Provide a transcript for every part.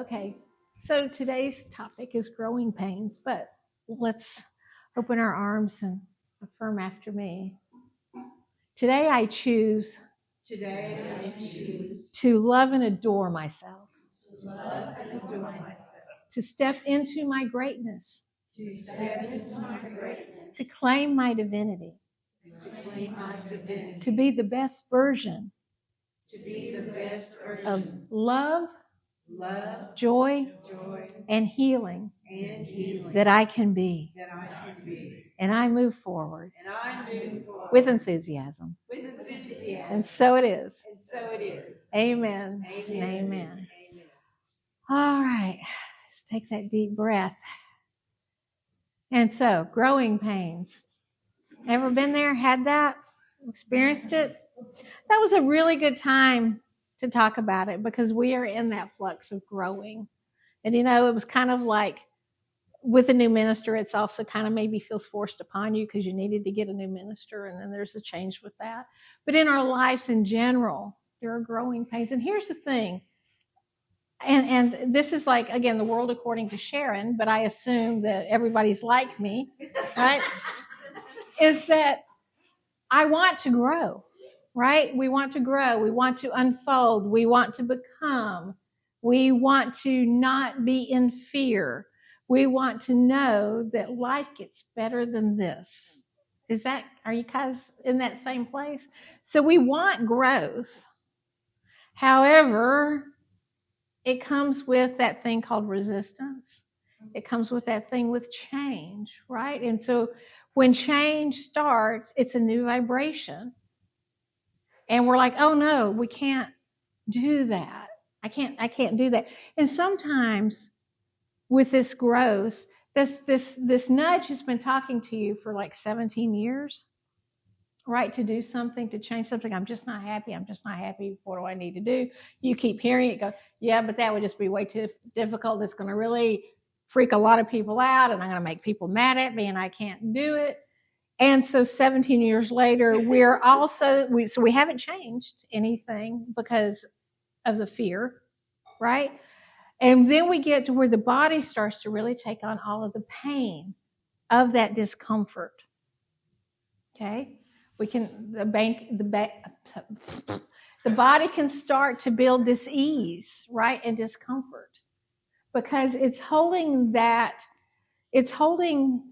Okay, so today's topic is growing pains, but let's open our arms and affirm after me. Today I choose to love and adore myself, to step into my greatness, to claim my divinity, to be the best version of love, joy, and healing that I can be. And I move forward with enthusiasm. And so it is. Amen. And amen. All right. Let's take that deep breath. And so, growing pains. Ever been there? Had that? Experienced it? That was a really good time to talk about it because we are in that flux of growing. And it was kind of like with a new minister, it's also kind of maybe feels forced upon you because you needed to get a new minister, and then there's a change with that. But in our lives in general, there are growing pains. And here's the thing, and this is like, again, the world according to Sharon, but I assume that everybody's like me, right? Is that I want to grow, right? We want to grow. We want to unfold. We want to become. We want to not be in fear. We want to know that life gets better than this. Are you guys in that same place? So we want growth. However, it comes with that thing called resistance. It comes with that thing with change, right? And so when change starts, it's a new vibration. And we're like, oh no, we can't do that. I can't do that. And sometimes with this growth, this nudge has been talking to you for like 17 years, right? To do something, to change something. I'm just not happy. What do I need to do? You keep hearing it go, yeah, but that would just be way too difficult. It's going to really freak a lot of people out, and I'm going to make people mad at me, and I can't do it. And so 17 years later, we haven't changed anything because of the fear, right? And then we get to where the body starts to really take on all of the pain of that discomfort. Okay? The body can start to build dis-ease, right? And discomfort because it's holding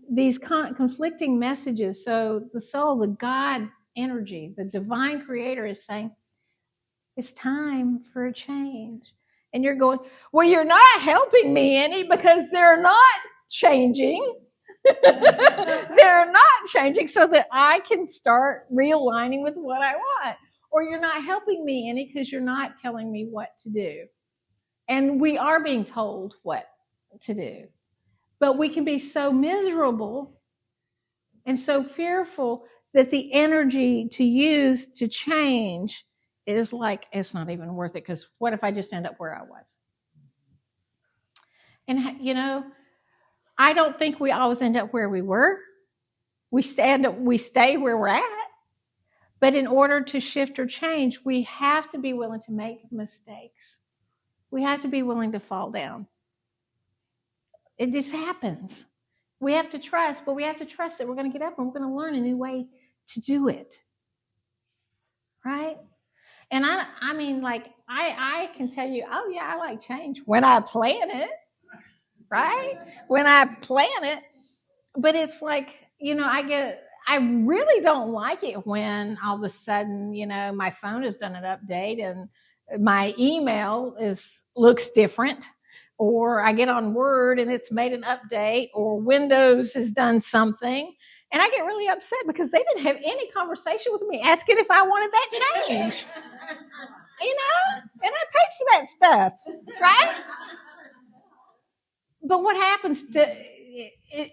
these conflicting messages. So the soul, the God energy, the divine creator is saying, it's time for a change. And you're going, well, you're not helping me any because they're not changing. They're not changing so that I can start realigning with what I want. Or you're not helping me any because you're not telling me what to do. And we are being told what to do. But we can be so miserable and so fearful that the energy to use to change is like, it's not even worth it because what if I just end up where I was? And, I don't think we always end up where we were. We stay where we're at. But in order to shift or change, we have to be willing to make mistakes. We have to be willing to fall down. It just happens. We have to trust, but we have to trust that we're going to get up and we're going to learn a new way to do it. Right? And I can tell you, oh yeah, I like change when I plan it. Right? When I plan it. But it's like, I really don't like it when all of a sudden, my phone has done an update and my email looks different, or I get on Word and it's made an update, or Windows has done something, and I get really upset because they didn't have any conversation with me asking if I wanted that change. And I paid for that stuff, right? But what happens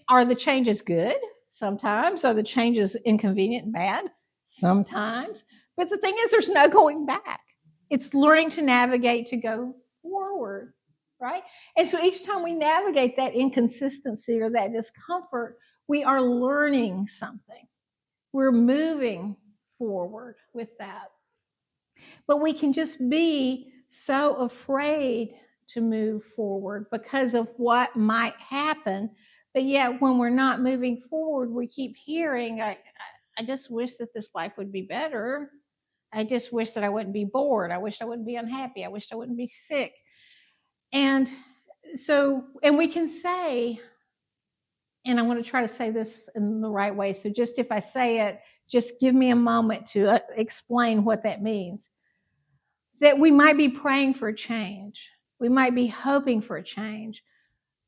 are the changes good? Sometimes. Are the changes inconvenient and bad? Sometimes. But the thing is, there's no going back. It's learning to navigate to go forward, right? And so each time we navigate that inconsistency or that discomfort, we are learning something. We're moving forward with that. But we can just be so afraid to move forward because of what might happen. But yet when we're not moving forward, we keep hearing, I just wish that this life would be better. I just wish that I wouldn't be bored. I wish I wouldn't be unhappy. I wish I wouldn't be sick. And so, and we can say, and I want to try to say this in the right way. So just if I say it, just give me a moment to explain what that means. That we might be praying for a change. We might be hoping for a change,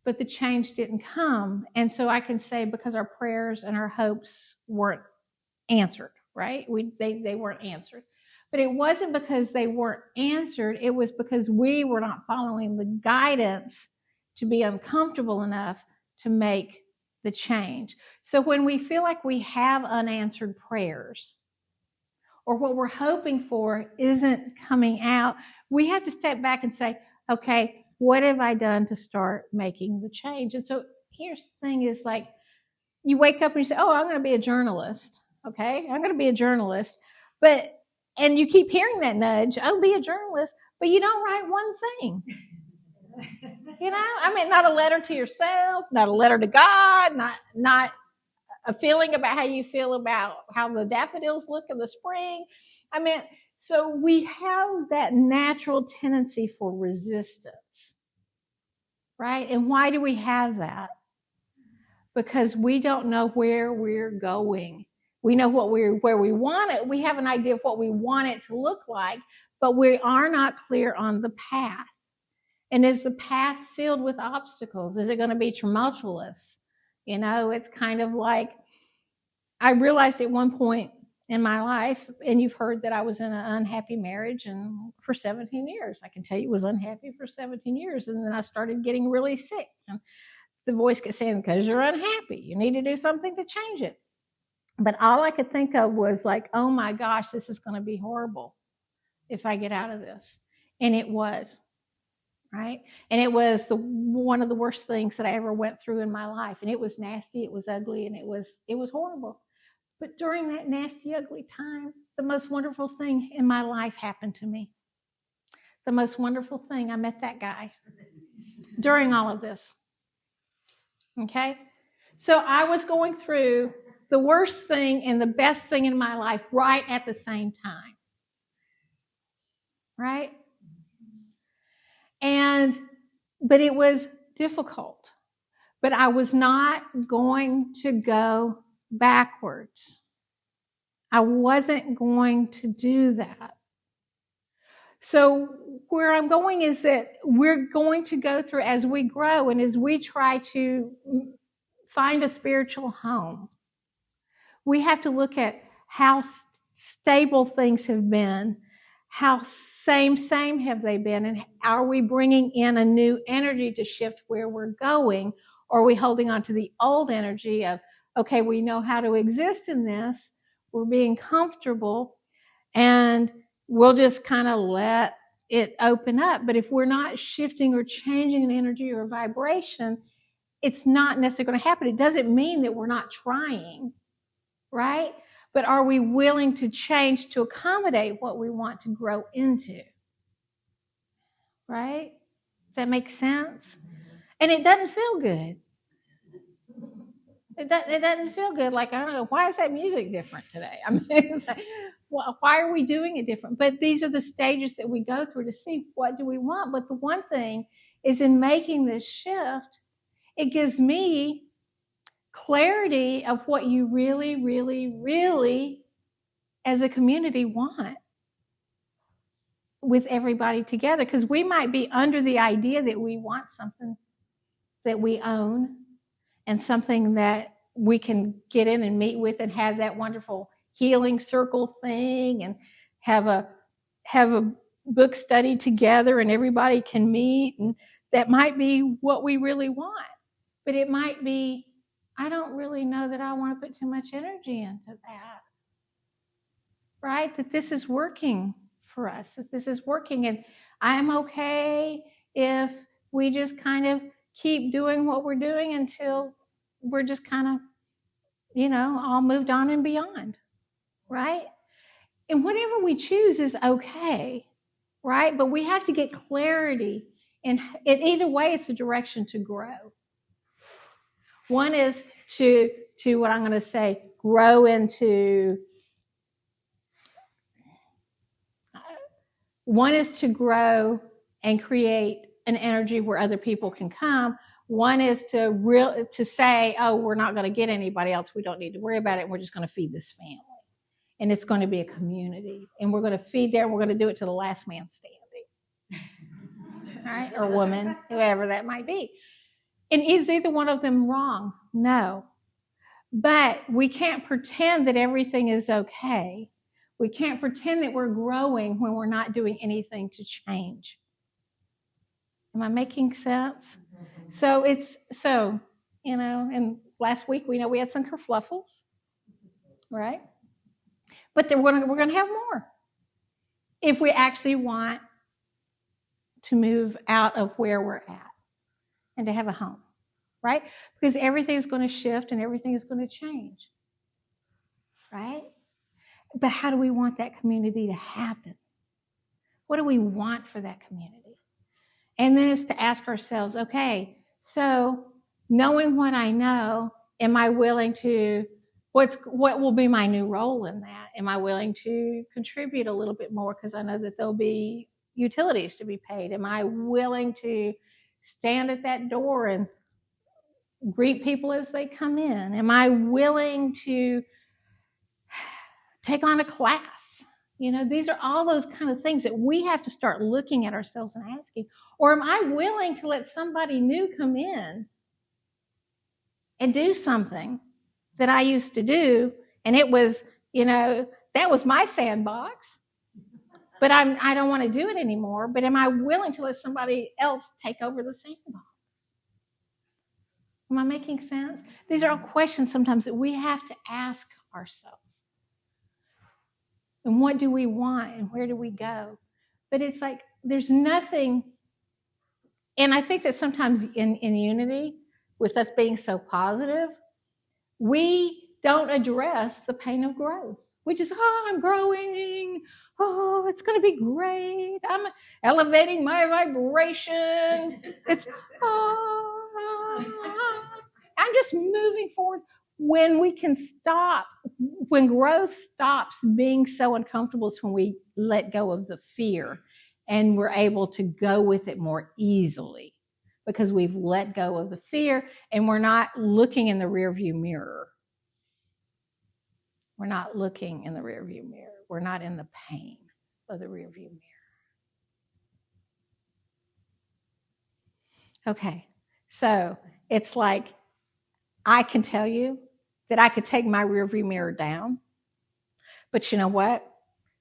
but the change didn't come. And so I can say because our prayers and our hopes weren't answered, right? They weren't answered. But it wasn't because they weren't answered. It was because we were not following the guidance to be uncomfortable enough to make the change. So when we feel like we have unanswered prayers, or what we're hoping for isn't coming out, we have to step back and say, okay, what have I done to start making the change? And so here's the thing is like, you wake up and you say, oh, I'm going to be a journalist. Okay, I'm going to be a journalist. And you keep hearing that nudge, oh, be a journalist, but you don't write one thing. I mean, not a letter to yourself, not a letter to God, not a feeling about how you feel about how the daffodils look in the spring. I mean, so we have that natural tendency for resistance, right? And why do we have that? Because we don't know where we're going. We know where we want it. We have an idea of what we want it to look like, but we are not clear on the path. And is the path filled with obstacles? Is it going to be tumultuous? It's kind of like, I realized at one point in my life, and you've heard that I was in an unhappy marriage and for 17 years. I can tell you I was unhappy for 17 years. And then I started getting really sick. And the voice kept saying, because you're unhappy, you need to do something to change it. But all I could think of was like, oh my gosh, this is going to be horrible if I get out of this. And it was. Right? And it was one of the worst things that I ever went through in my life. And it was nasty, it was ugly, and it was horrible. But during that nasty, ugly time, the most wonderful thing in my life happened to me. The most wonderful thing, I met that guy during all of this. Okay? So I was going through the worst thing and the best thing in my life right at the same time. Right? But it was difficult. But I was not going to go backwards. I wasn't going to do that. So where I'm going is that we're going to go through as we grow and as we try to find a spiritual home. We have to look at how stable things have been. How same have they been? And are we bringing in a new energy to shift where we're going? Or are we holding on to the old energy of, okay, we know how to exist in this. We're being comfortable and we'll just kind of let it open up. But if we're not shifting or changing an energy or a vibration, it's not necessarily going to happen. It doesn't mean that we're not trying, right? But are we willing to change to accommodate what we want to grow into? Right? Does that make sense? And it doesn't feel good. It doesn't feel good. Like, I don't know, why is that music different today? I mean, it's like, well, why are we doing it different? But these are the stages that we go through to see what do we want. But the one thing is in making this shift, it gives me clarity of what you really, really, really as a community want with everybody together, because we might be under the idea that we want something that we own and something that we can get in and meet with and have that wonderful healing circle thing and have a book study together and everybody can meet, and that might be what we really want. But it might be, I don't really know that I want to put too much energy into that. Right? That this is working for us, that this is working, and I'm okay if we just kind of keep doing what we're doing until we're just kind of, all moved on and beyond, right? And whatever we choose is okay, right? But we have to get clarity And either way, it's a direction to grow. One is to what I'm going to say, grow into. One is to grow and create an energy where other people can come. One is to say, oh, we're not going to get anybody else. We don't need to worry about it. We're just going to feed this family. And it's going to be a community. And we're going to feed there. And we're going to do it to the last man standing. All right? Or woman, whoever that might be. And is either one of them wrong? No. But we can't pretend that everything is okay. We can't pretend that we're growing when we're not doing anything to change. Am I making sense? So and last week we had some kerfluffles, right? But we're going to have more if we actually want to move out of where we're at and to have a home, right? Because everything is going to shift and everything is going to change, right? But how do we want that community to happen? What do we want for that community? And then it's to ask ourselves, okay, so knowing what I know, am I willing to, what will be my new role in that? Am I willing to contribute a little bit more because I know that there'll be utilities to be paid? Am I willing to stand at that door and greet people as they come in? Am I willing to take on a class? These are all those kind of things that we have to start looking at ourselves and asking. Or am I willing to let somebody new come in and do something that I used to do? And it was, that was my sandbox. But I don't want to do it anymore. But am I willing to let somebody else take over the sandbox? Am I making sense? These are all questions sometimes that we have to ask ourselves. And what do we want and where do we go? But it's like there's nothing. And I think that sometimes in unity, with us being so positive, we don't address the pain of growth. We just, I'm growing. Oh, it's going to be great. I'm elevating my vibration. It's, I'm just moving forward. When we can stop, when growth stops being so uncomfortable is when we let go of the fear and we're able to go with it more easily because we've let go of the fear and we're not looking in the rearview mirror. We're not looking in the rearview mirror. We're not in the pain of the rearview mirror. Okay, so it's like I can tell you that I could take my rearview mirror down, but you know what?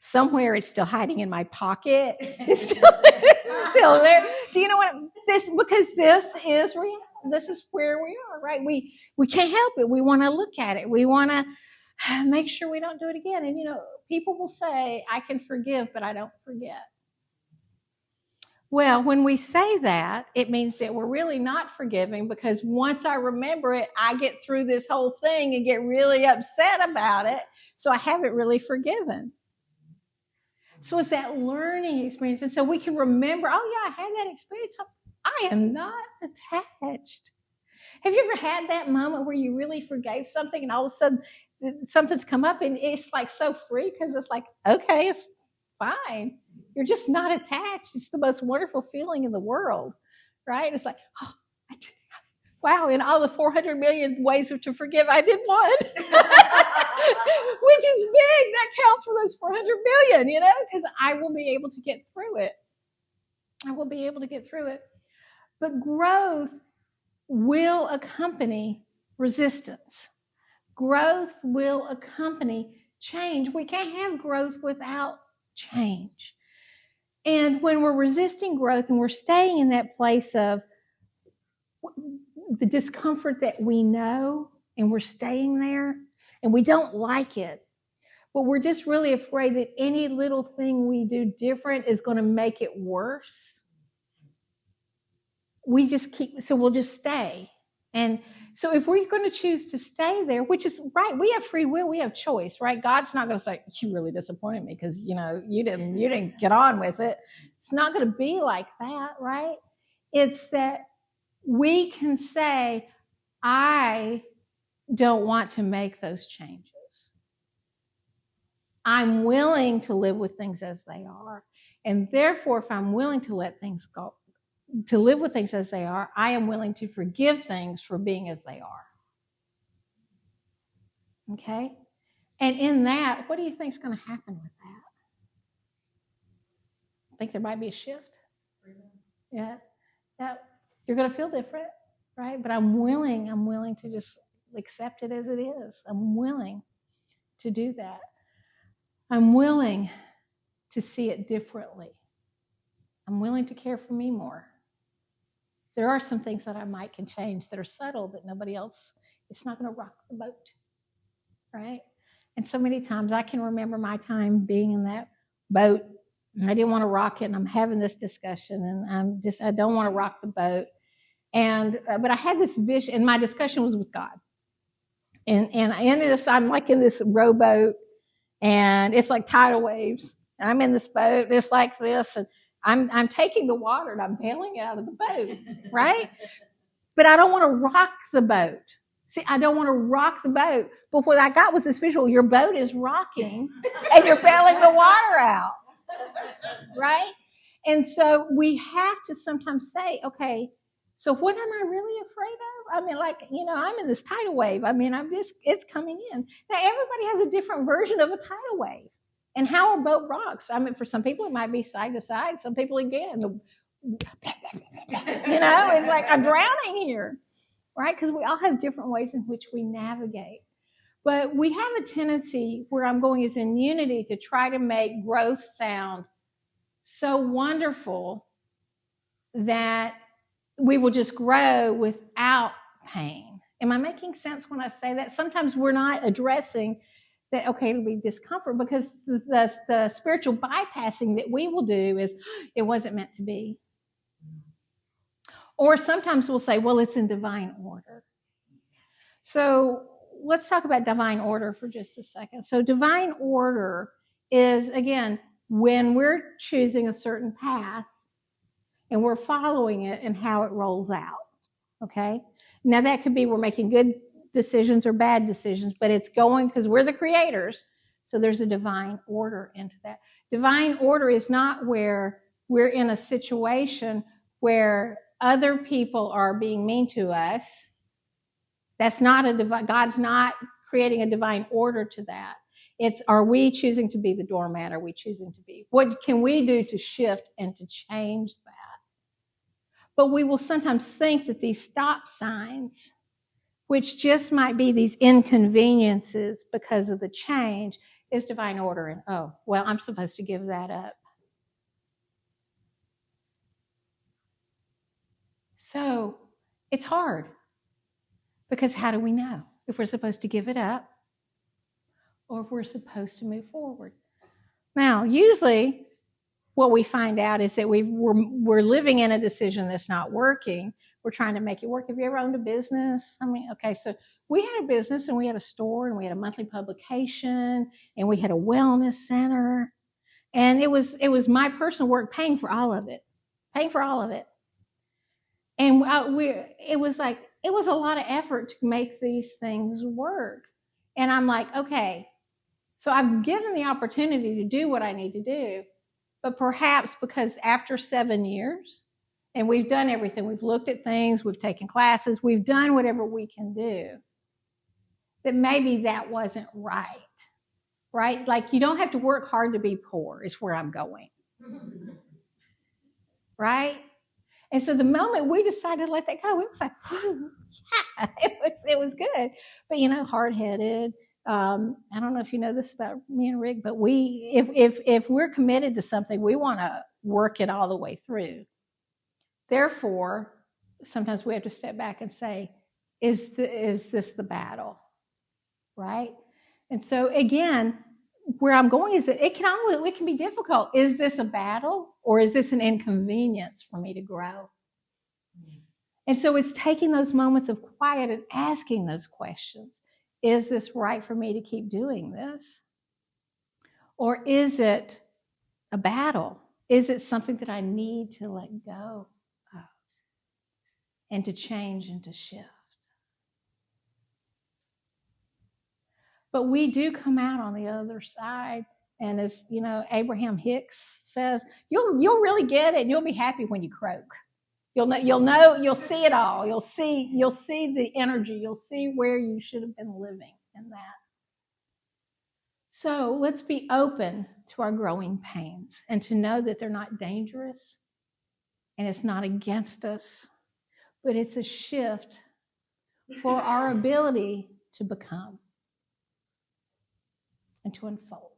Somewhere it's still hiding in my pocket. It's still there. Do you know what? Because this is real. This is where we are, right? We can't help it. We want to look at it. We want to make sure we don't do it again. And people will say, "I can forgive, but I don't forget." Well, when we say that, it means that we're really not forgiving because once I remember it, I get through this whole thing and get really upset about it. So I haven't really forgiven. So it's that learning experience. And so we can remember, oh, yeah, I had that experience. I am not attached. Have you ever had that moment where you really forgave something and all of a sudden something's come up and it's like so free because it's like, okay, it's fine. You're just not attached. It's the most wonderful feeling in the world, right? It's like, oh, wow, in all the 400 million ways to forgive, I did one, which is big. That counts for those 400 million, because I will be able to get through it. I will be able to get through it. But growth will accompany resistance. Growth will accompany change. We can't have growth without change. And when we're resisting growth and we're staying in that place of the discomfort that we know and we're staying there and we don't like it, but we're just really afraid that any little thing we do different is going to make it worse. We'll just stay. And so if we're going to choose to stay there, which is right, we have free will, we have choice, right? God's not going to say, you really disappointed me because, you didn't get on with it. It's not going to be like that, right? It's that we can say, I don't want to make those changes. I'm willing to live with things as they are. And therefore, if I'm willing to let things go, to live with things as they are, I am willing to forgive things for being as they are. Okay? And in that, what do you think is going to happen with that? I think there might be a shift. Yeah. You're going to feel different, right? But I'm willing to just accept it as it is. I'm willing to do that. I'm willing to see it differently. I'm willing to care for me more. There are some things that I might can change that are subtle that nobody else, it's not going to rock the boat, right? And so many times I can remember my time being in that boat, and I didn't want to rock it, and I'm having this discussion, and I don't want to rock the boat. And but I had this vision, and my discussion was with God. And I'm like in this rowboat, and it's like tidal waves. And I'm in this boat, it's like this, and I'm taking the water and I'm bailing out of the boat, right? But I don't want to rock the boat. See, I don't want to rock the boat. But what I got was this visual: your boat is rocking, and you're bailing the water out, right? And so we have to sometimes say, okay, so what am I really afraid of? I mean, like, I'm in this tidal wave. I mean, it's coming in. Now, everybody has a different version of a tidal wave and how a boat rocks. I mean, for some people, it might be side to side. Some people, again, it's like, I'm drowning here, right? Because we all have different ways in which we navigate. But we have a tendency, where I'm going is in unity, to try to make growth sound so wonderful that we will just grow without pain. Am I making sense when I say that? Sometimes we're not addressing that, okay, it'll be discomfort, because the spiritual bypassing that we will do is, it wasn't meant to be. Or sometimes we'll say, well, it's in divine order. So let's talk about divine order for just a second. So divine order is, again, when we're choosing a certain path and we're following it and how it rolls out. Okay? Now that could be we're making good decisions or bad decisions, but it's going because we're the creators. So there's a divine order into that. Divine order is not where we're in a situation where other people are being mean to us. That's not God's not creating a divine order to that. It's, are we choosing to be the doormat? Are we choosing to be? What can we do to shift and to change that? But we will sometimes think that these stop signs, which just might be these inconveniences because of the change, is divine order. And, oh, well, I'm supposed to give that up. So it's hard, because how do we know if we're supposed to give it up or if we're supposed to move forward? Now, usually what we find out is that we're living in a decision that's not working. We're trying to make it work. Have you ever owned a business? I mean, okay, so we had a business, and we had a store, and we had a monthly publication, and we had a wellness center, and it was my personal work paying for all of it. And it was a lot of effort to make these things work. And I'm like, okay, so I've given the opportunity to do what I need to do. But perhaps because after 7 years, and we've done everything, we've looked at things, we've taken classes, we've done whatever we can do, that maybe that wasn't right? Like, you don't have to work hard to be poor, is where I'm going. Right? And so the moment we decided to let that go, it was like, yeah, it was good. But, hard-headed. I don't know if you know this about me and Rick, but if we're committed to something, we want to work it all the way through. Therefore, sometimes we have to step back and say, is this the battle? Right? And so again, where I'm going is that it can be difficult. Is this a battle, or is this an inconvenience for me to grow? And so it's taking those moments of quiet and asking those questions. Is this right for me to keep doing this? Or is it a battle? Is it something that I need to let go of? and to change and to shift. But we do come out on the other side. And as you know, Abraham Hicks says, you'll really get it. And you'll be happy when you croak. You'll see it all. You'll see the energy. You'll see where you should have been living in that. So let's be open to our growing pains and to know that they're not dangerous and it's not against us, but it's a shift for our ability to become and to unfold.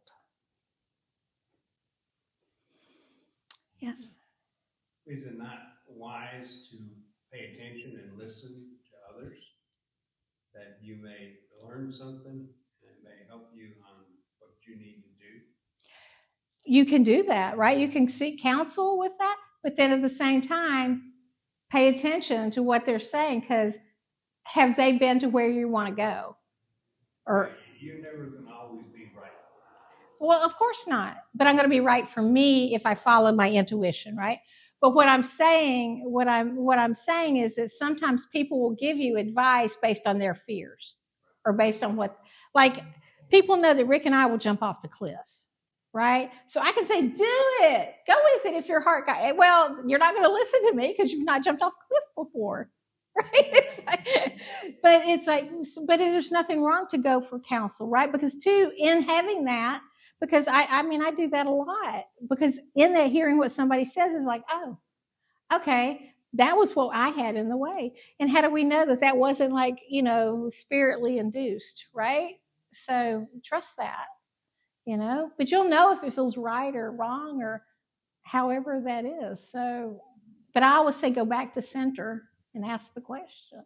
Yes? Is it not wise to pay attention and listen to others, that you may learn something and it may help you on what you need to do? You can do that, right? You can seek counsel with that, but then at the same time, pay attention to what they're saying, because have they been to where you want to go? Or you're never going to always be right. Well, of course not. But I'm going to be right for me if I follow my intuition, right? But what I'm saying is that sometimes people will give you advice based on their fears or based on what, like, people know that Rick and I will jump off the cliff, right? So I can say, do it, go with it if your heart got. Well, you're not going to listen to me because you've not jumped off a cliff before, right? But there's nothing wrong to go for counsel, right? Because too, in having that. Because I do that a lot, because in that hearing what somebody says is like, oh, okay, that was what I had in the way. And how do we know that wasn't like, spiritly induced, right? So trust that, but you'll know if it feels right or wrong or however that is. So, but I always say go back to center and ask the question.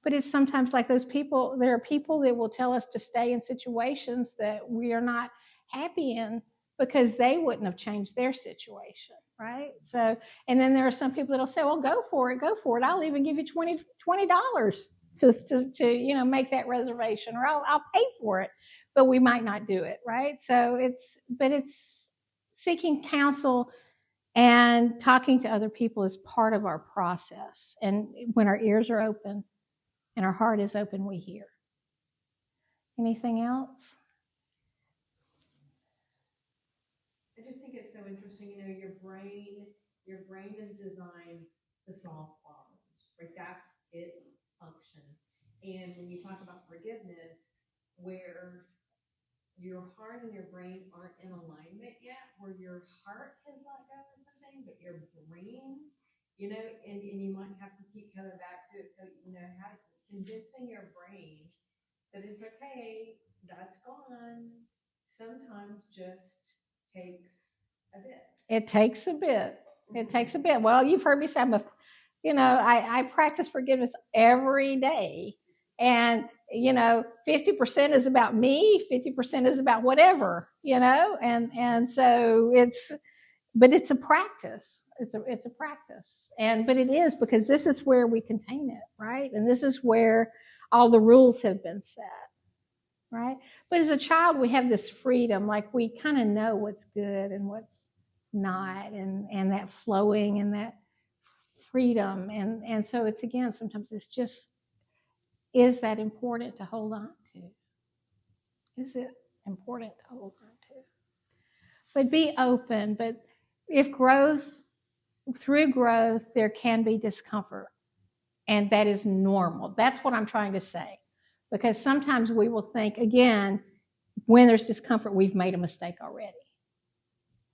But it's sometimes like those people, there are people that will tell us to stay in situations that we are not happy in because they wouldn't have changed their situation, right? So, and then there are some people that'll say, well, go for it. I'll even give you $20 to make that reservation, or I'll pay for it, but we might not do it, right? So it's seeking counsel and talking to other people is part of our process. And when our ears are open, and our heart is open, we hear. Anything else? I just think it's so interesting. Your brain is designed to solve problems, right? That's its function. And when you talk about forgiveness, where your heart and your brain aren't in alignment yet, where your heart has let go of something, but your brain, and you might have to keep coming back to it, how convincing your brain that it's okay, that's gone, sometimes just takes a bit. It takes a bit. It takes a bit. Well, you've heard me say, I practice forgiveness every day. And, 50% is about me, 50% is about whatever, and so but it's a practice. It's a practice. But it is, because this is where we contain it, right? And this is where all the rules have been set, right? But as a child, we have this freedom, like we kind of know what's good and what's not, and that flowing and that freedom. And so it's, again, sometimes it's just, is that important to hold on to? Is it important to hold on to? But be open. But through growth, there can be discomfort. And that is normal. That's what I'm trying to say. Because sometimes we will think, again, when there's discomfort, we've made a mistake already.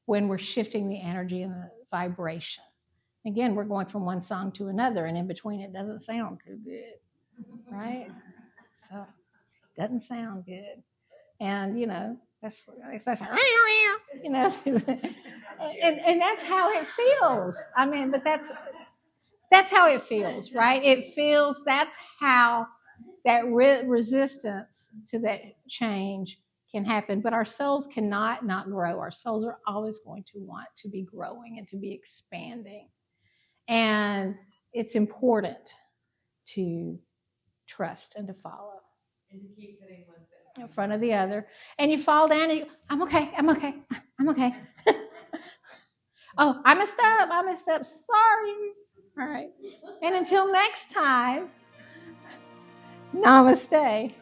When we're shifting the energy and the vibration. Again, we're going from one song to another, and in between it doesn't sound too good, right? So it doesn't sound good. And, that's and that's how it feels. But that's how it feels, right? It feels, that's how that resistance to that change can happen. But our souls cannot not grow. Our souls are always going to want to be growing and to be expanding. And it's important to trust and to follow. And to keep putting one foot in front of the other. And you fall down and you, I'm okay. Oh, I messed up. Sorry. All right. And until next time, namaste.